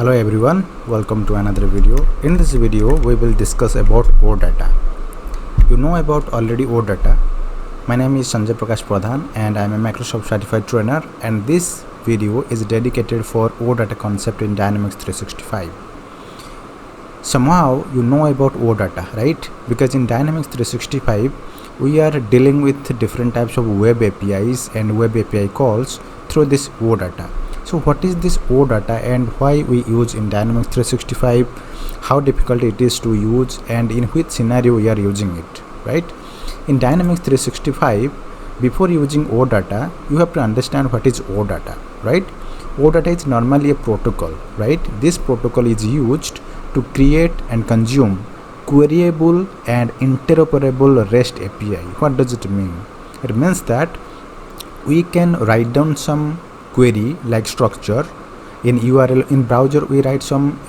Hello everyone, welcome to another video. In this video we will discuss about OData. You know about already OData. My name is Sanjay Prakash Pradhan and I am a Microsoft certified trainer, and this video is dedicated for OData concept in Dynamics 365. Somehow you know about OData, right? Because in Dynamics 365 we are dealing with different types of web APIs and web API calls through this OData. So what is this OData and why we use in Dynamics 365, how difficult it is to use, and in which scenario we are using it, right? In Dynamics 365, before using OData, you have to understand what is OData, right? OData is normally a protocol, right? This protocol is used to create and consume queryable and interoperable REST API. What does it mean? It means that we can write down some query like structure in URL. In browser we write some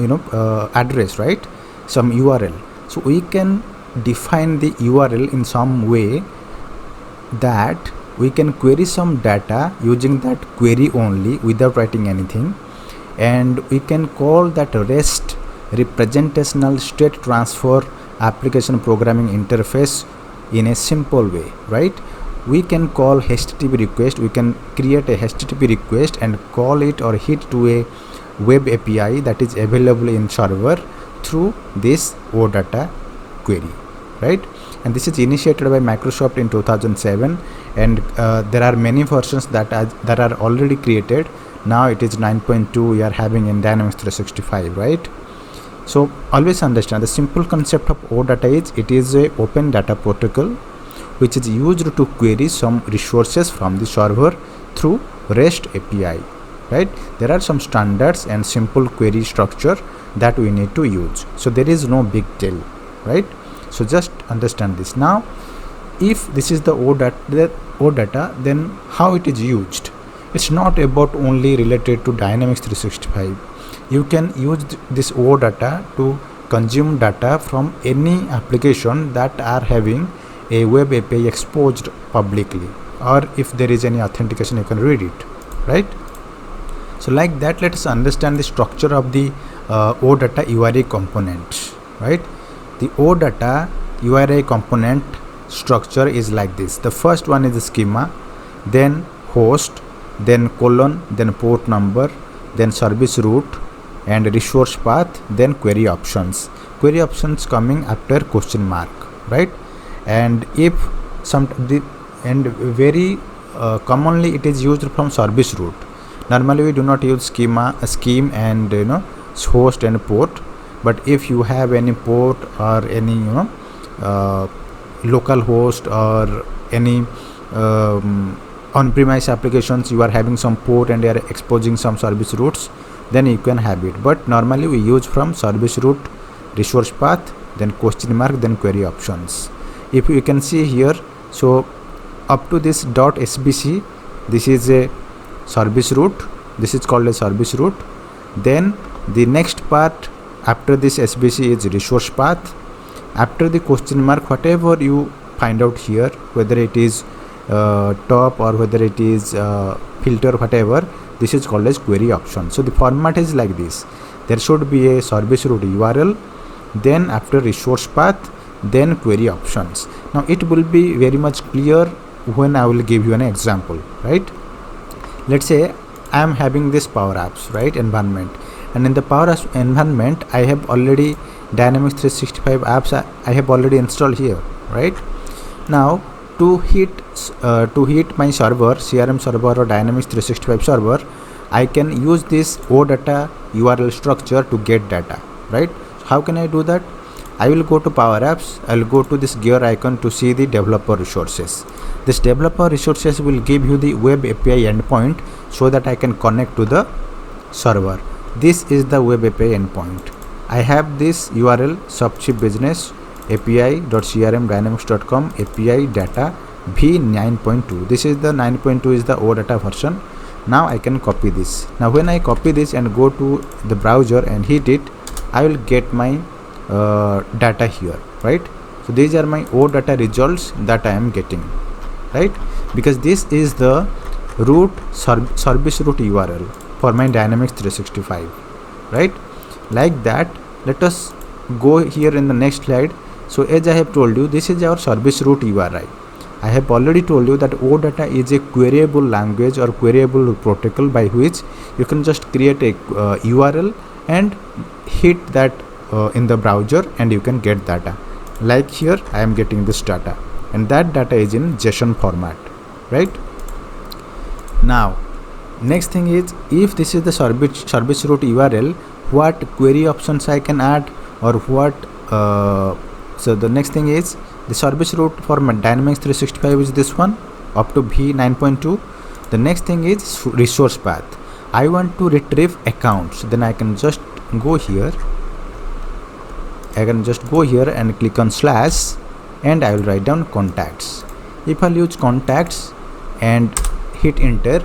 address, right? Some URL. So we can define the URL in some way that we can query some data using that query only without writing anything, and we can call that REST representational state transfer application programming interface in a simple way, right? We can call HTTP request. We can create a HTTP request and call it or hit to a web API that is available in server through this OData query, right? And this is initiated by Microsoft in 2007, and there are many versions that are already created. Now it is 9.2 we are having in Dynamics 365, right? So always understand the simple concept of OData is it is a open data protocol which is used to query some resources from the server through REST API, right? There are some standards and simple query structure that we need to use. So there is no big deal, right? So just understand this. Now, if this is the OData, then how it is used? It's not about only related to Dynamics 365. You can use this OData to consume data from any application that are having a web API exposed publicly, or if there is any authentication you can read it, right? So like that, let us understand the structure of the OData URI component, right? The OData URI component structure is like this. The first one is the schema, then host, then colon, then port number, then service route and resource path, then query options. Query options coming after question mark, right? And if very commonly it is used from service route. Normally we do not use scheme and host and port, but if you have any port or any local host or any on-premise applications, you are having some port and you are exposing some service routes, then you can have it. But normally we use from service route, resource path, then question mark, then query options. If you can see here, so up to this .sbc, this is a service route, this is called a service route. Then the next part after this sbc is resource path. After the question mark, whatever you find out here, whether it is top or whether it is filter, whatever, this is called as query option. So the format is like this. There should be a service route URL, then after resource path, then query options. Now it will be very much clear when I will give you an example, right? Let's say I am having this Power Apps, right, environment, and in the Power Apps environment I have already Dynamics 365 apps I have already installed here, right? Now to hit my server, CRM server or Dynamics 365 server, I can use this OData URL structure to get data, right? So how can I do that? I will go to Power Apps, I will go to this gear icon to see the developer resources. This developer resources will give you the web API endpoint so that I can connect to the server. This is the web API endpoint. I have this URL subchip business api.crmdynamics.com API data v9.2. This is the 9.2 is the OData version. Now I can copy this. Now when I copy this and go to the browser and hit it, I will get my data here, right? So these are my OData results that I am getting, right? Because this is the root service route URL for my Dynamics 365, right? Like that, let us go here in the next slide. So as I have told you, this is our service route URI. I have already told you that OData is a queryable language or queryable protocol by which you can just create a URL and hit that in the browser, and you can get data. Like here I am getting this data, and that data is in JSON format, right? Now next thing is, if this is the service route URL, what query options I can add, or what so the next thing is, the service route for Dynamics 365 is this one up to v9.2. The next thing is resource path. I want to retrieve accounts, then I can just go here. And click on slash, and I will write down contacts. If I'll use contacts and hit enter,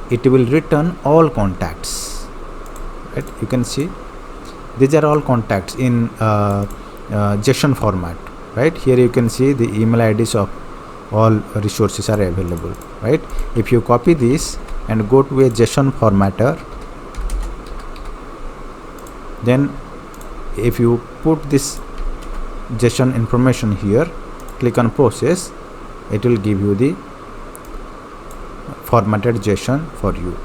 it will return all contacts, right? You can see these are all contacts in JSON format, right? Here you can see the email IDs of all resources are available, right? If you copy this and go to a JSON formatter, then if you put this JSON information here, click on process, it will give you the formatted JSON for you.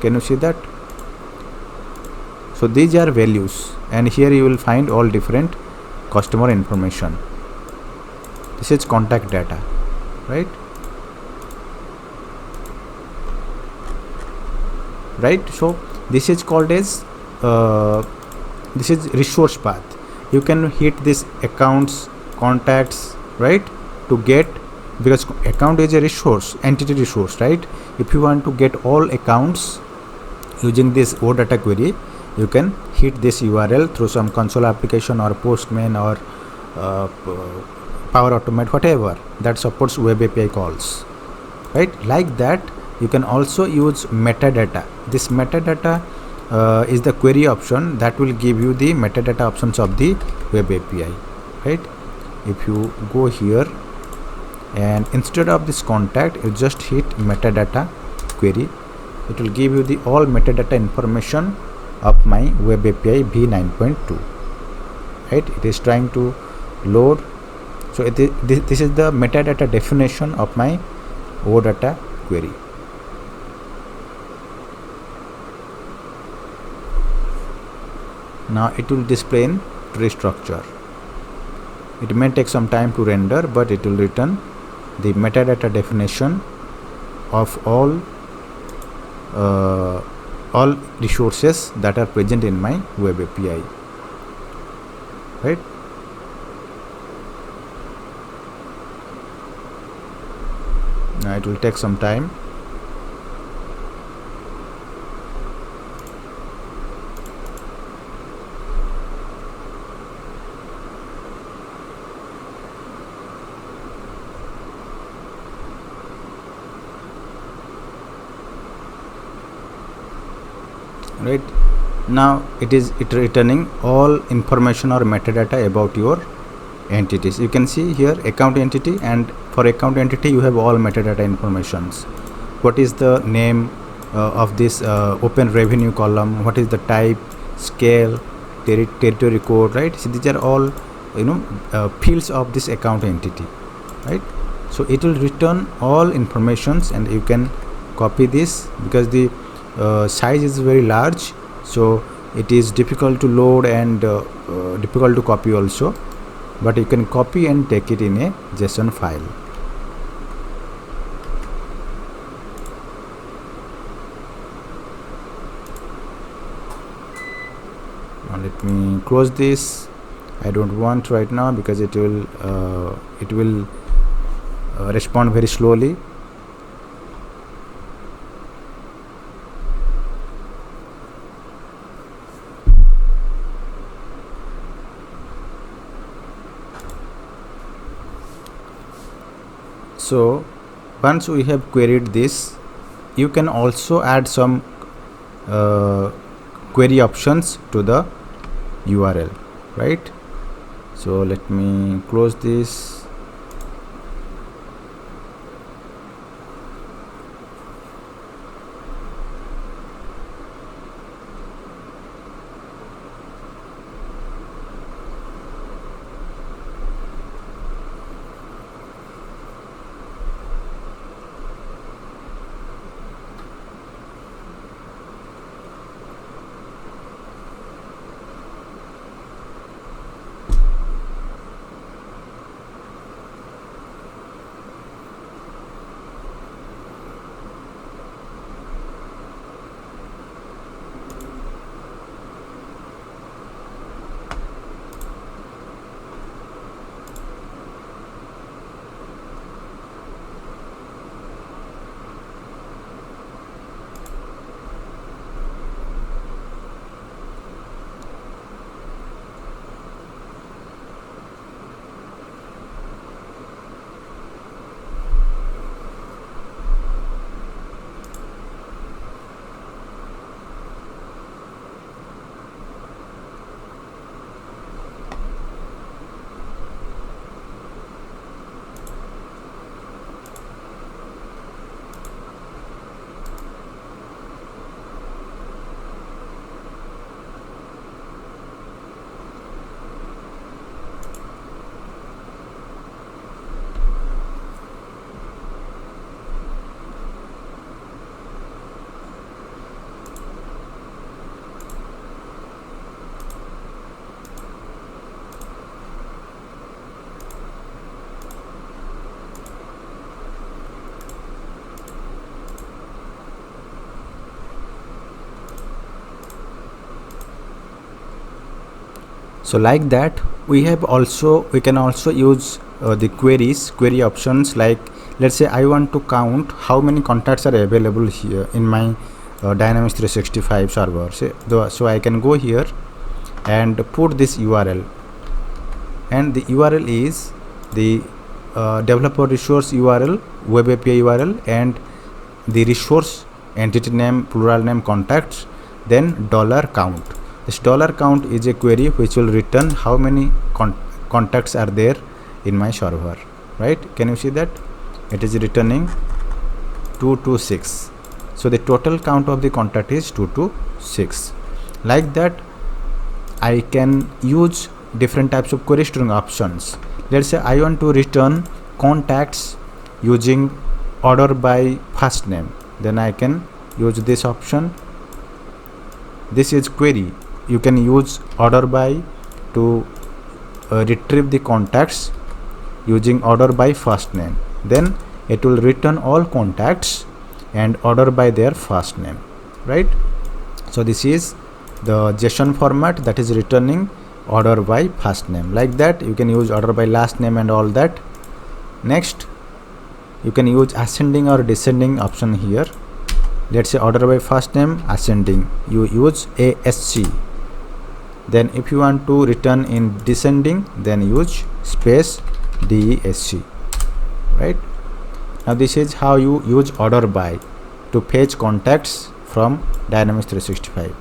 Can you see that? So these are values, and here you will find all different customer information. This is contact data, right? So this is called as this is resource path. You can hit this accounts, contacts, right, to get, because account is a resource, entity resource, right? If you want to get all accounts using this OData query, you can hit this URL through some console application or Postman or Power Automate, whatever that supports web API calls, right? Like that, you can also use metadata. This metadata is the query option that will give you the metadata options of the web API, right? If you go here, and instead of this contact, you just hit metadata query, it will give you the all metadata information of my web API v9.2, right? It is trying to load. So this is the metadata definition of my OData query. Now it will display in tree structure. It may take some time to render, but it will return the metadata definition of all resources that are present in my web API, right? Now it will take some time. Right now it is returning all information or metadata about your entities. You can see here account entity, and for account entity you have all metadata informations. What is the name of this open revenue column, what is the type, scale, territory code, right? So these are all fields of this account entity, right? So it will return all informations, and you can copy this because the size is very large, so it is difficult to load and difficult to copy also, but you can copy and take it in a JSON file. Now let me close this. I don't want right now because it will respond very slowly. So once we have queried this, you can also add some query options to the URL, right? So let me close this. So like that we can also use the query options. Like let's say I want to count how many contacts are available here in my Dynamics 365 server. So I can go here and put this URL, and the URL is the developer resource URL, web API URL, and the resource entity name, plural name, contacts, then $count. This $count is a query which will return how many contacts are there in my server, right? Can you see that it is returning 226? So the total count of the contact is 226. Like that I can use different types of query string options. Let's say I want to return contacts using order by first name, then I can use this option. This is query. You can use order by to retrieve the contacts using order by first name, then it will return all contacts and order by their first name, right? So this is the JSON format that is returning order by first name. Like that you can use order by last name and all that. Next you can use ascending or descending option here. Let's say order by first name ascending, you use ASC. Then if you want to return in descending, then use space DESC, right? Now this is how you use order by to fetch contacts from Dynamics 365.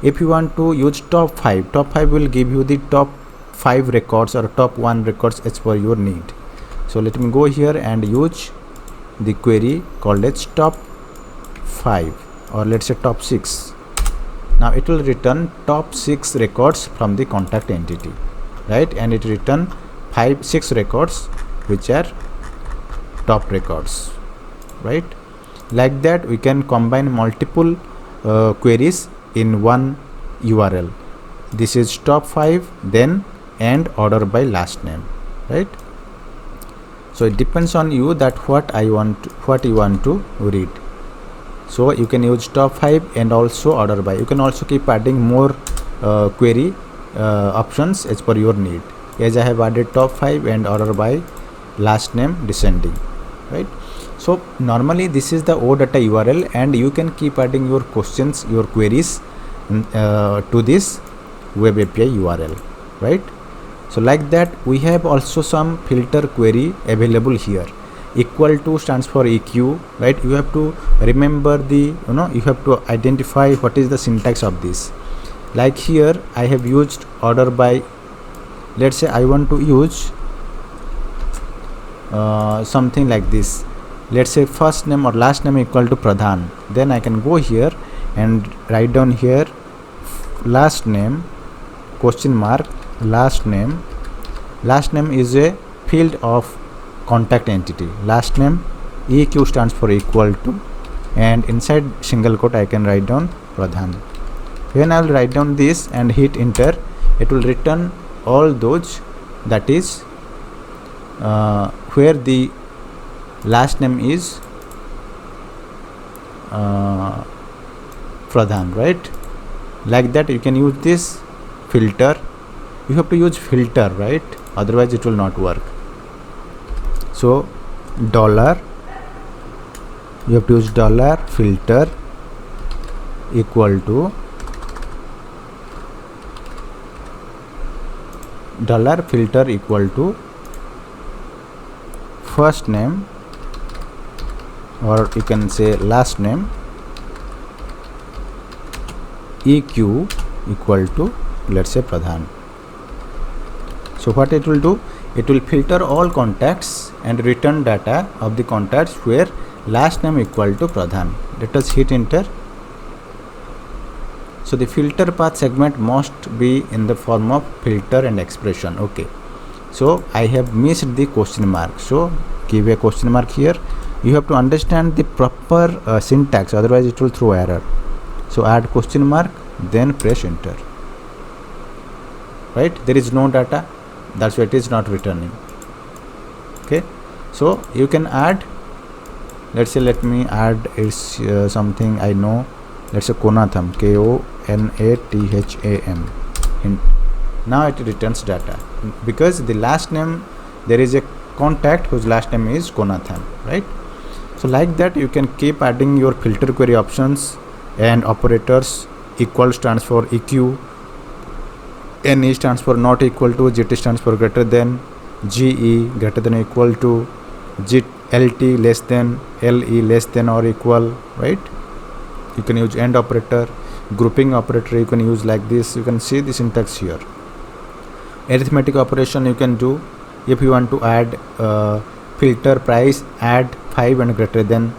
If you want to use top 5 will give you the top 5 records or top 1 records as per your need. So let me go here and use the query called as top 5, or let's say top 6. Now it will return top 6 records from the contact entity, right? And it return 6 records which are top records, right? Like that we can combine multiple queries in one URL. This is top 5, then and order by last name, right? So it depends on you that what you want to read. So you can use top 5 and also order by. You can also keep adding more query options as per your need, as I have added top 5 and order by last name descending, right? So normally this is the OData URL, and you can keep adding your questions, your queries to this web API URL, right? So like that we have also some filter query available here. Equal to stands for EQ, right? You have to remember you have to identify what is the syntax of this. Like here I have used order by. Let's say I want to use something like this. Let's say first name or last name equal to Pradhan. Then I can go here and write down here last name question mark last name. Last name is a field of contact entity. Last name EQ stands for equal to, and inside single quote I can write down Pradhan. When I will write down this and hit enter, it will return all those, that is where the last name is Pradhan, right? Like that you can use this filter. You have to use filter, right? Otherwise it will not work. So $, you have to use $filter equal to $filter equal to first name, or you can say last name EQ equal to, let's say, Pradhan. So what it will do, it will filter all contacts and return data of the contacts where last name equal to Pradhan. Let us hit enter. So the filter path segment must be in the form of filter and expression. Okay, so I have missed the question mark, so give a question mark here. You have to understand the proper syntax, otherwise it will throw error. So add question mark, then press enter, right? There is no data, that's why it is not returning. Okay, so you can add, let's say, let me add is something I know. Let's say Konatham, Konatham, Now it returns data because the last name, there is a contact whose last name is Konathan, right? So like that you can keep adding your filter query options and operators. Equal stands for EQ, NE stands for not equal to, GT stands for greater than, GE greater than or equal to, LT less than, LE less than or equal, right? You can use AND operator, grouping operator you can use like this. You can see the syntax here. Arithmetic operation you can do if you want to add filter price, add 5 and greater than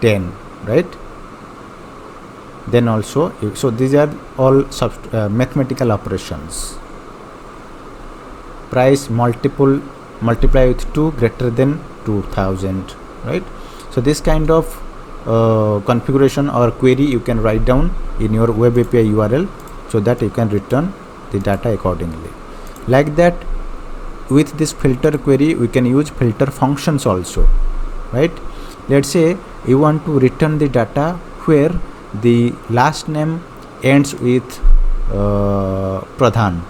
10, right? Then also, so these are all mathematical operations. Price multiply with 2 greater than 2000, right? So this kind of configuration or query you can write down in your web API URL so that you can return the data accordingly. Like that, with this filter query we can use filter functions also, right? Let's say you want to return the data where the last name ends with Pradhan.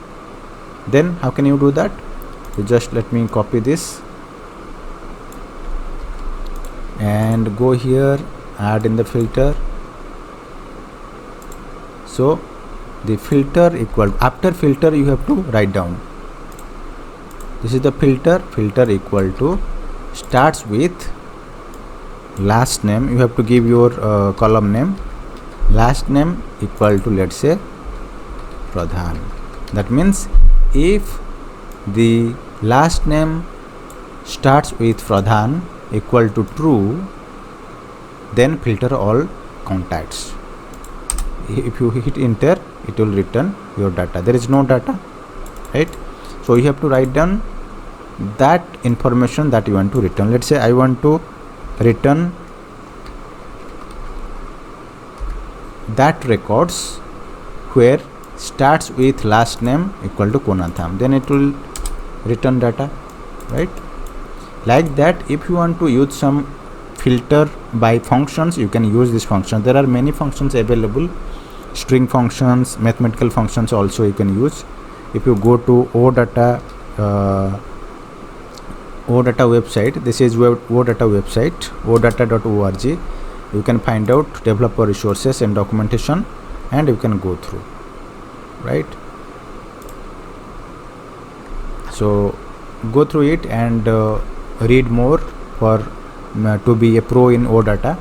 Then how can you do that? So just let me copy this and go here, add in the filter. So the filter equal, after filter you have to write down, this is the filter equal to starts with last name. You have to give your column name, last name equal to, let's say, Pradhan. That means if the last name starts with Pradhan equal to true, then filter all contacts. If you hit enter, it will return your data. There is no data, right? So you have to write down that information that you want to return. Let's say I want to return that records where starts with last name equal to Konatham, then it will return data, right? Like that, if you want to use some filter by functions, you can use this function. There are many functions available, string functions, mathematical functions also you can use. If you go to OData website, this is OData website, odata.org, you can find out developer resources and documentation and you can go through, right? So go through it and read more for to be a pro in OData.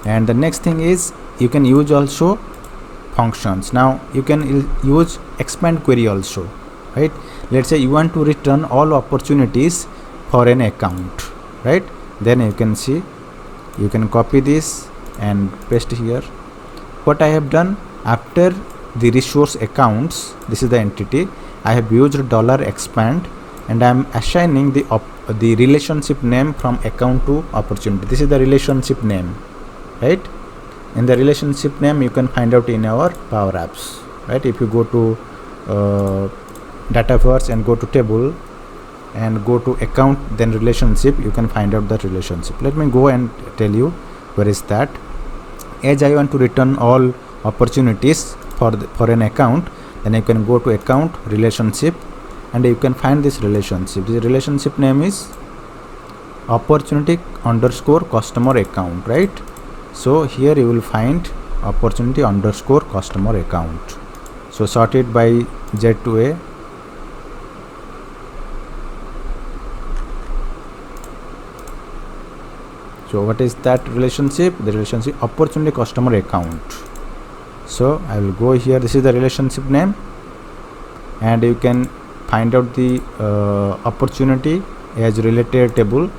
And the next thing is you can use also functions. Now you can use expand query also, right? Let's say you want to return all opportunities for an account, right? Then you can see, you can copy this and paste here. What I have done, after the resource accounts, this is the entity, I have used $expand and I am assigning the relationship name from account to opportunity. This is the relationship name, right? In the relationship name you can find out in our Power Apps, right? If you go to data first and go to table and go to account, then relationship, you can find out the relationship. Let me go and tell you where is that. As I want to return all opportunities for an account, then you can go to account relationship and you can find this relationship. This relationship name is opportunity underscore customer account, right? So here you will find opportunity underscore customer account. So sort it by Z to A. So what is that relationship? The relationship opportunity customer account. So I will go here, this is the relationship name and you can find out the opportunity as related table.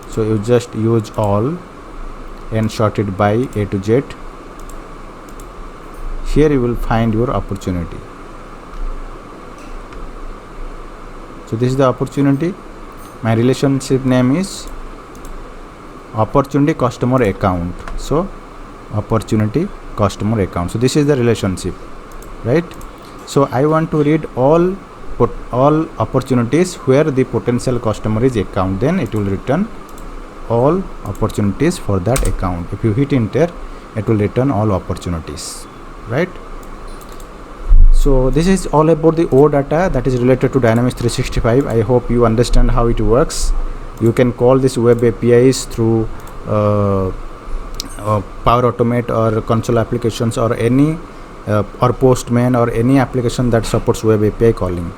So you just use all and sort it by A to Z. Here you will find your opportunity. So this is the opportunity. My relationship name is opportunity customer account. So opportunity customer account. So this is the relationship, right? So I want to read all opportunities where the potential customer is account, then it will return all opportunities for that account. If you hit enter, it will return all opportunities, right? So this is all about the OData that is related to Dynamics 365. I hope you understand how it works. You can call this web APIs through Power Automate or console applications, or any or Postman, or any application that supports web API calling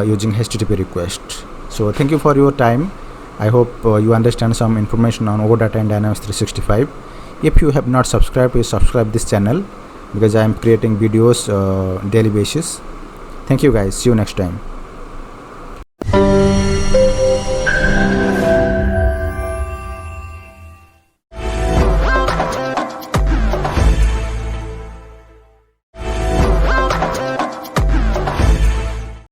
using HTTP request. So thank you for your time. I hope you understand some information on OData and Dynamics 365. If you have not subscribed, please subscribe this channel, because I am creating videos daily basis. Thank you guys. See you next time.